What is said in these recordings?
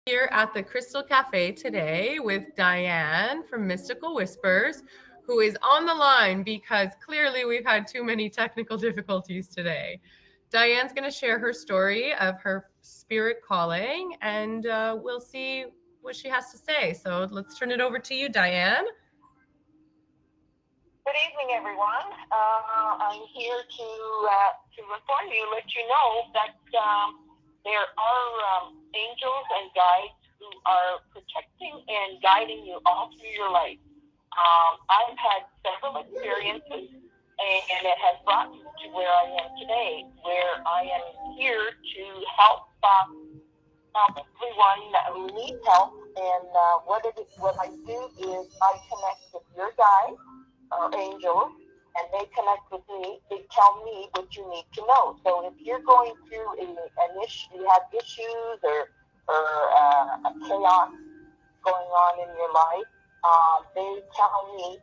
Here at the Crystal Café today with Diane from Mystical Whispers, who is on the line because clearly we've had too many technical difficulties today. Diane's going to share her story of her spirit calling, and we'll see what she has to say. So let's turn it over to you, Diane. Good evening, everyone. I'm here to inform you, let you know that there are angels and guides who are protecting and guiding you all through your life. I've had several experiences, and it has brought me to where I am today, where I am here to help everyone who needs help. And what I do is I connect with your guides angels, and they connect with me. They tell me what you need to know. So if you're going through an issue, you have issues or a chaos going on in your life, they tell me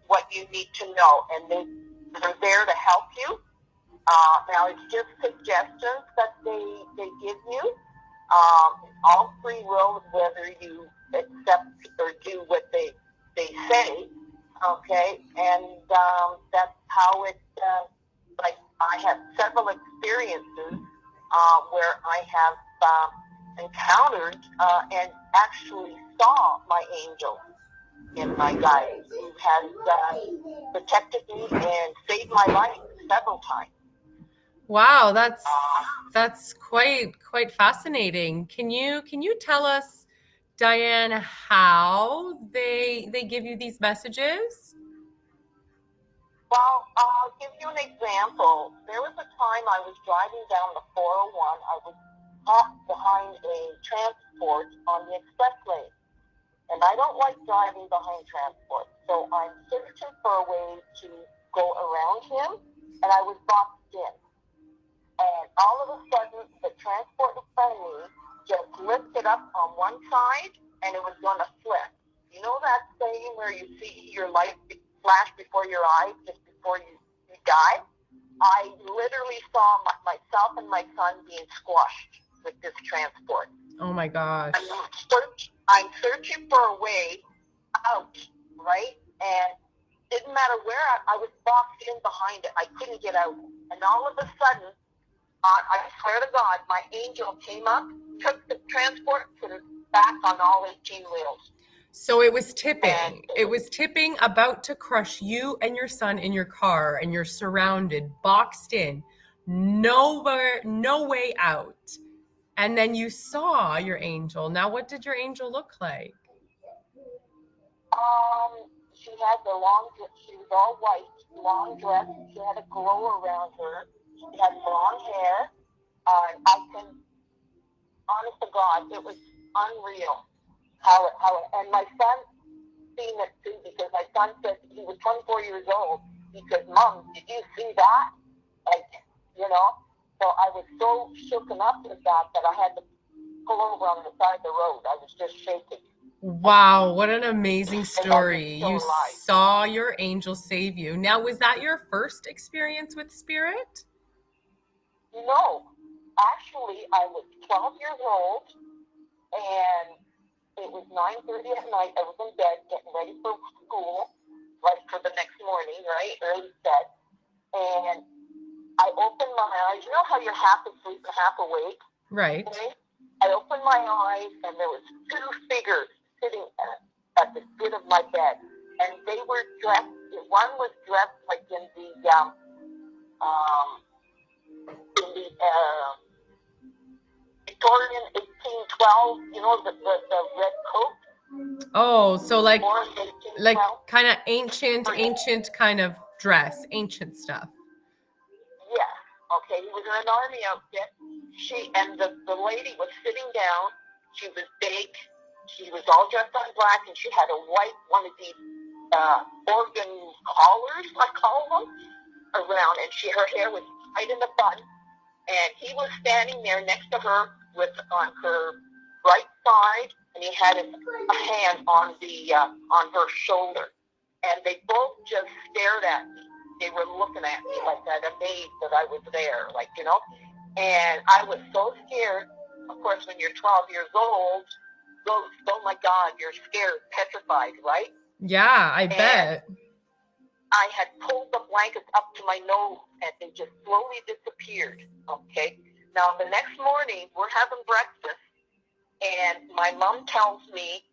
what you need to know, and they're there to help you. Now it's just suggestions that they give you. All free will, whether you accept or do what they say. Okay, and that's how it. Like I have several experiences where I have encountered and actually saw my angel and my guides who has protected me and saved my life several times. Wow, that's quite fascinating. Can you tell us, Diane, how they give you these messages? Well, I'll give you an example. There was a time I was driving down the 401. I was caught behind a transport on the express lane. And I don't like driving behind transport. So I'm searching for a way to go around him, and I was boxed in. And all of a sudden, the transport in front of me just lifted up on one side, and it was going to flip. You know that saying where you see your light flash before your eyes just before you die? I literally saw myself and my son being squashed with this transport. Oh my gosh. I'm searching for a way out, right? And didn't matter where I was boxed in behind it. I couldn't get out. And all of a sudden, I swear to God, my angel came up, took the transport, put it back on all 18 wheels. So it was tipping. It was tipping, about to crush you and your son in your car, and you're surrounded, boxed in, nowhere, no way out. And then you saw your angel. Now, what did your angel look like? She had she was all white, long dress. She had a glow around her. She had blonde hair. I can, honest to God, it was unreal and my son seen it too, because my son said, he was 24 years old. He said, "Mom, did you see that?" Like, you know. So I was so shooken up with that I had to pull over on the side of the road. I was just shaking. Wow, what an amazing story. You alive. saw your angel save you. Now, was that your first experience with spirit? No, actually, I was 12 years old, and it was 9:30 at night. I was in bed getting ready for school, like for the next morning, right? Early bed. And I opened my eyes. You know how you're half asleep and half awake? Right. Okay? I opened my eyes, and there was two figures sitting at the foot of my bed. And they were dressed, one was dressed like in the Victorian 1812, you know, the red coat. Oh, so like kind of ancient kind of dress, ancient stuff. Yeah. Okay. He was in an army outfit. The lady was sitting down. She was big. She was all dressed in black, and she had a white one of these organ collars, I call them, around, and her hair was tied in a bun. And he was standing there next to her on her right side, and he had a hand on her shoulder. And they both just stared at me. They were looking at me like that, amazed that I was there, like, you know. And I was so scared. of course, when you're 12 years old, goes, oh my God, you're scared, petrified, right? Yeah, I bet. I had pulled the blankets up to my nose and they just slowly disappeared. Okay. Now the next morning we're having breakfast and my mom tells me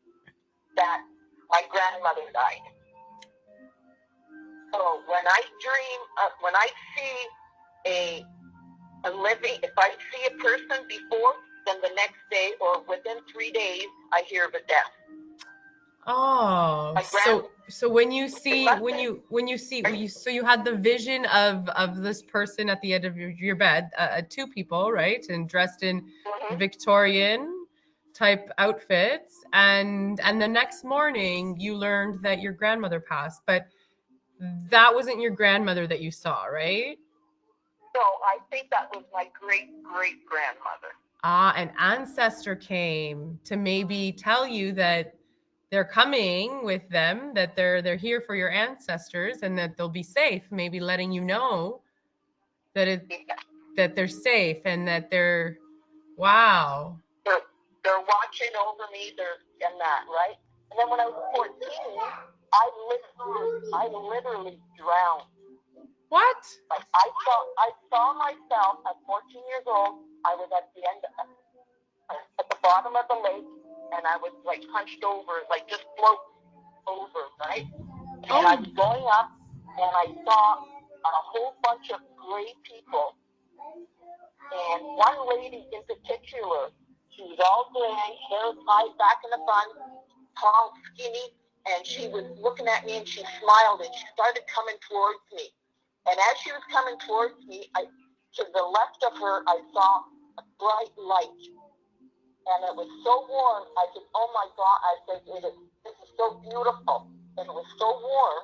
that my grandmother died. So when I dream, when I see a living, if I see a person before, then the next day or within 3 days, I hear of a death. Oh, so when you see so you had the vision of this person at the end of your bed, two people, right, and dressed in Victorian type outfits, and the next morning you learned that your grandmother passed, but that wasn't your grandmother that you saw, right? So I think that was my great-great-grandmother. An ancestor came to maybe tell you that they're coming with them, that they're here for your ancestors and that they'll be safe, maybe letting you know that that they're safe and that they're, wow. They're watching over me, and that, right? And then when I was 14, I literally drowned. What? Like I saw myself at 14 years old. I was at the bottom of the lake, and I was like hunched over, like just float over, right? And I was going up, and I saw a whole bunch of gray people, and one lady in particular, she was all gray, hair tied back in the front, tall, skinny, and she was looking at me, and she smiled, and she started coming towards me. And as she was coming towards me, to the left of her, I saw a bright light. And it was so warm. I said, oh my God. I said, this is so beautiful. And it was so warm.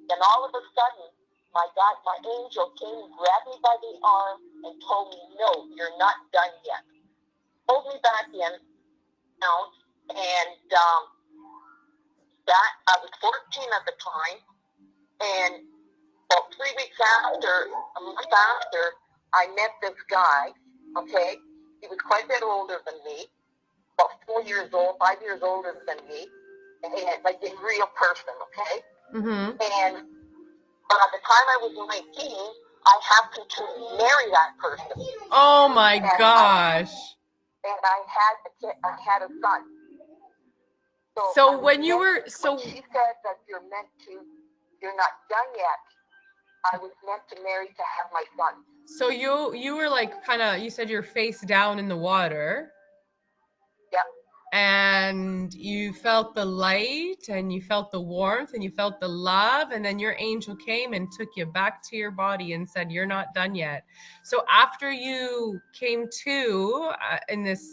And all of a sudden, my angel came and grabbed me by the arm and told me, no, you're not done yet. Pulled me back in. And that I was 14 at the time. And about 3 weeks after, a month after, I met this guy, okay? He was quite a bit older than me, about 4 years old, 5 years older than me, and like a real person, okay? Mm-hmm. And by the time I was 19, I happened to marry that person. Oh my gosh. I had a son. So when you were, when she said that you're not done yet, I was meant to marry to have my son. So you were like kind of, you said you're face down in the water. Yep. And you felt the light and you felt the warmth and you felt the love, and then your angel came and took you back to your body and said, you're not done yet. So after you came to in this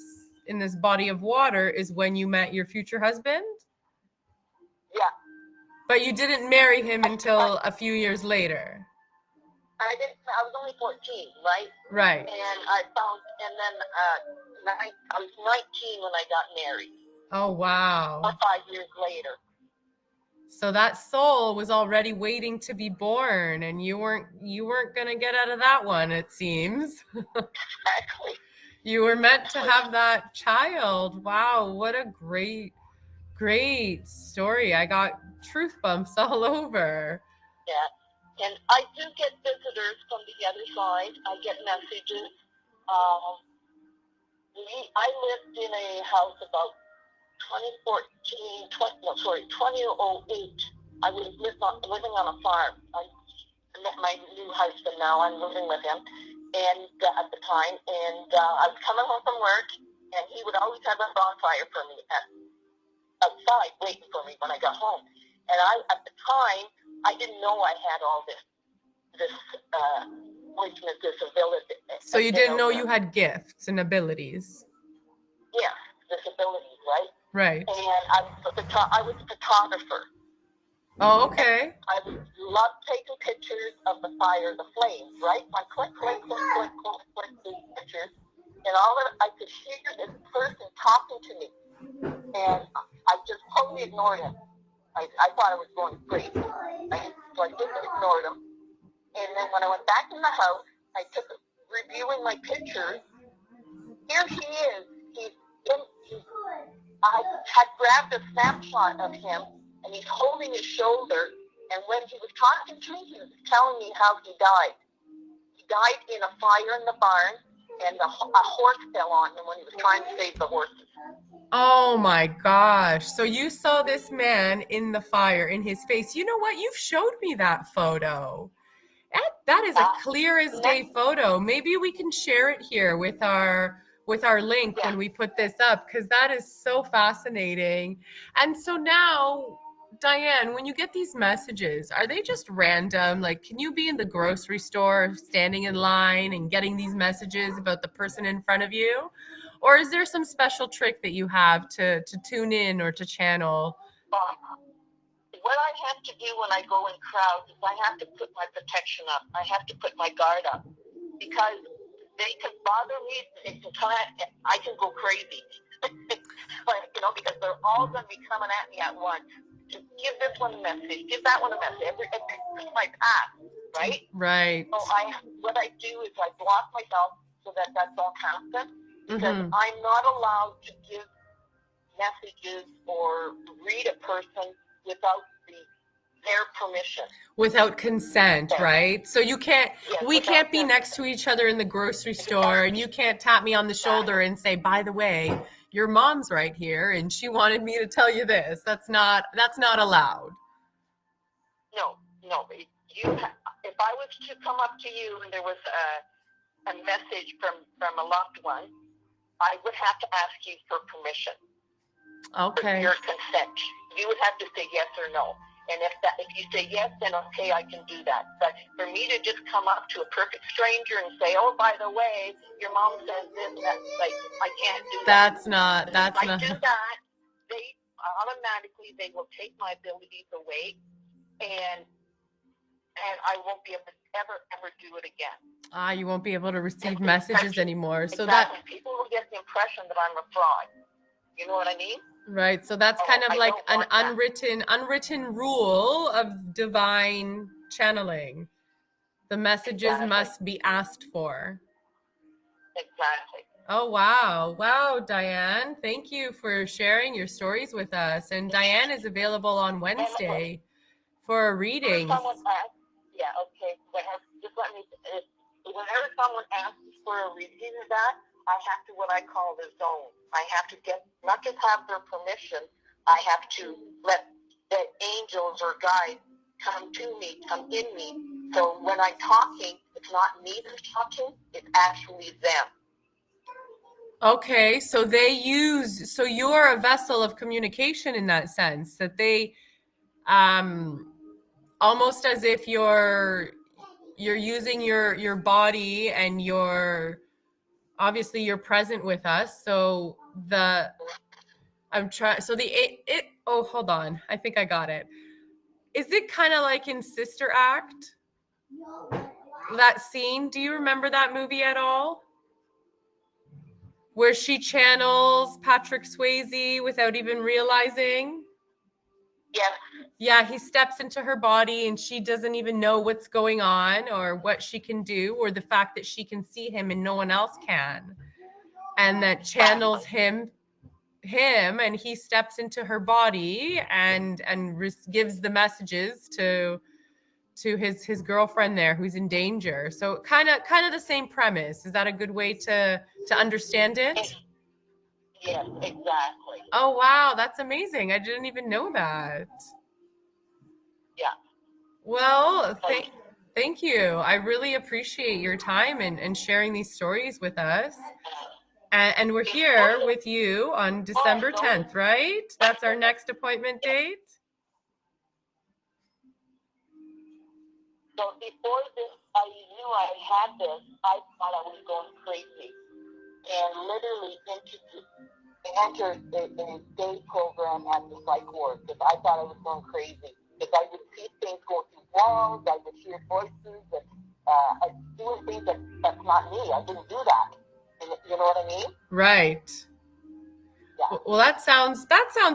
body of water is when you met your future husband? Yeah. But you didn't marry him until a few years later. I was only 14, right? Right. And I was 19 when I got married. Oh, wow. 5 years later. So that soul was already waiting to be born, and you weren't gonna get out of that one, it seems. Exactly. You were meant to have that child. Wow, what a great story. I got truth bumps all over. Yeah. And I do get visitors from the other side. I get messages. I lived in a house about 2008. I was living on a farm. I met my new husband now. I'm living with him, and at the time, and I was coming home from work, and he would always have a bonfire for me outside waiting for me when I got home. And at the time, I didn't know I had all this weakness, this ability. So you didn't know you had gifts and abilities. Yeah, disabilities, right? Right. And I was a photographer. Oh, okay. I love taking pictures of the fire, the flames, right? I click these pictures, and all that I could hear this person talking to me, and I just totally ignored him. I thought I was going crazy, right? So I just ignored him. And then when I went back in the house, I took reviewing my pictures. Here he is he's in, I had grabbed a snapshot of him, and he's holding his shoulder. And when he was talking to me, he was telling me how he died. He died in a fire in the barn, and a horse fell on him when he was trying to save the horses. Oh my gosh. So you saw this man in the fire in his face. You know what? You've showed me that photo. That is a clear as day photo. Maybe we can share it here with our link when we put this up, because that is so fascinating. And so now, Diane, when you get these messages, are they just random? Like, can you be in the grocery store standing in line and getting these messages about the person in front of you? Or is there some special trick that you have to tune in or to channel? What I have to do when I go in crowds is I have to put my protection up. I have to put my guard up, because they can bother me. They can come at, I can go crazy. But, because they're all going to be coming at me at once. Just give this one a message. Give that one a message. Every my path, right? Right. So what I do is I block myself so that don't happen, because I'm not allowed to give messages or read a person without their permission. Without consent, right? So you can't, we can't be next to each other in the grocery store, and you can't tap me on the shoulder and say, by the way, your mom's right here and she wanted me to tell you this. That's not allowed. No. If I was to come up to you and there was a message from a loved one, I would have to ask you for permission. Okay. For your consent. You would have to say yes or no. And if you say yes, then okay, I can do that. But for me to just come up to a perfect stranger and say, oh, by the way, your mom says this, that's like, I can't do that. That's not. If I do that, they automatically, they will take my abilities away, and I won't be able to ever do it again. You won't be able to receive messages anymore. So exactly. People will get the impression that I'm a fraud. You know what I mean? Right. So that's kind of like an unwritten rule of divine channeling. The messages must be asked for. Exactly. Oh, wow. Wow, Diane. Thank you for sharing your stories with us. And Diane is available on Wednesday for a reading. Someone asks, okay. Just let me, whenever someone asks for a reading of that, I have to what I call the zone. I have to not just have their permission, I have to let the angels or guides come to me, come in me. So when I'm talking, it's not me that's talking, it's actually them. Okay, so so you're a vessel of communication in that sense, that they, almost as if you're using your body, and obviously you're present with us. So oh, hold on. I think I got it. Is it kind of like in Sister Act? That scene, do you remember that movie at all? Where she channels Patrick Swayze without even realizing? Yes. Yeah, he steps into her body and she doesn't even know what's going on or what she can do, or the fact that she can see him and no one else can. And that channels him, and he steps into her body and gives the messages to his girlfriend there who's in danger. So kind of the same premise. Is that a good way to understand it? Yes, exactly. Oh, wow, that's amazing. I didn't even know that. Yeah. Well, thank you. I really appreciate your time and sharing these stories with us. And we're here with you on December 10th, right? That's our next appointment date. So before this, I knew I had this, I thought I was going crazy. And literally entered a day program at the psych ward, because I thought I was going crazy. Because I would see things go through walls, I would hear voices, and doing things that's not me. I didn't do that. And you know what I mean? Right. Yeah. Well, that sounds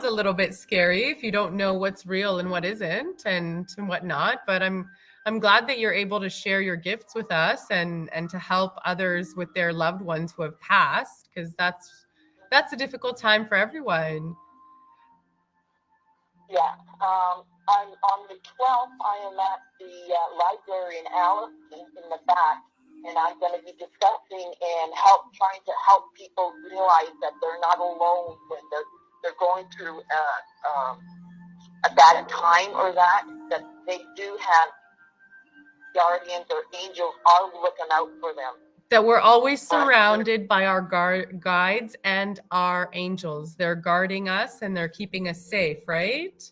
a little bit scary if you don't know what's real and what isn't and whatnot. But I'm glad that you're able to share your gifts with us and to help others with their loved ones who have passed, because that's That's a difficult time for everyone. Yeah. On the 12th, I am at the library in Alliston in the back, and I'm going to be discussing and trying to help people realize that they're not alone when they're going through a bad time, or that they do have guardians or angels are looking out for them. That we're always surrounded by our guides and our angels. They're guarding us and they're keeping us safe, right?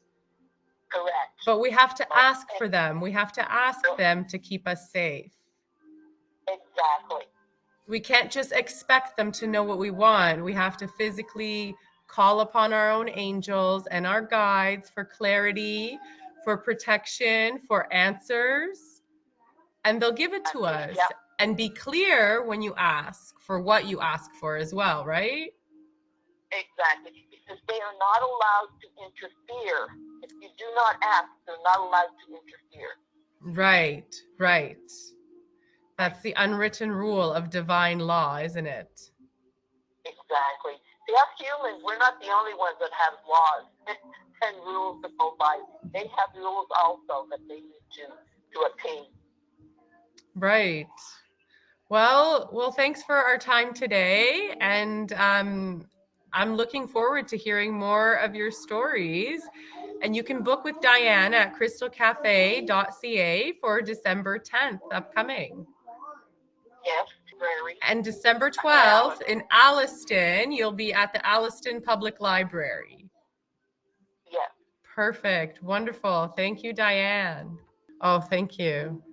Correct. But we have to ask for them. We have to ask them to keep us safe. Exactly. We can't just expect them to know what we want. We have to physically call upon our own angels and our guides for clarity, for protection, for answers, and they'll give it to us. Yeah. And be clear when you ask for what you ask for as well, right? Exactly, because they are not allowed to interfere. If you do not ask, they're not allowed to interfere. Right, right. That's the unwritten rule of divine law, isn't it? Exactly. See, us humans, we're not the only ones that have laws and rules to go by. They have rules also that they need to attain. Right. Well, thanks for our time today. And I'm looking forward to hearing more of your stories. And you can book with Diane at crystalcafe.ca for December 10th upcoming. Yes, very. And December 12th in Alliston, you'll be at the Alliston Public Library. Yes. Perfect. Wonderful. Thank you, Diane. Oh, thank you.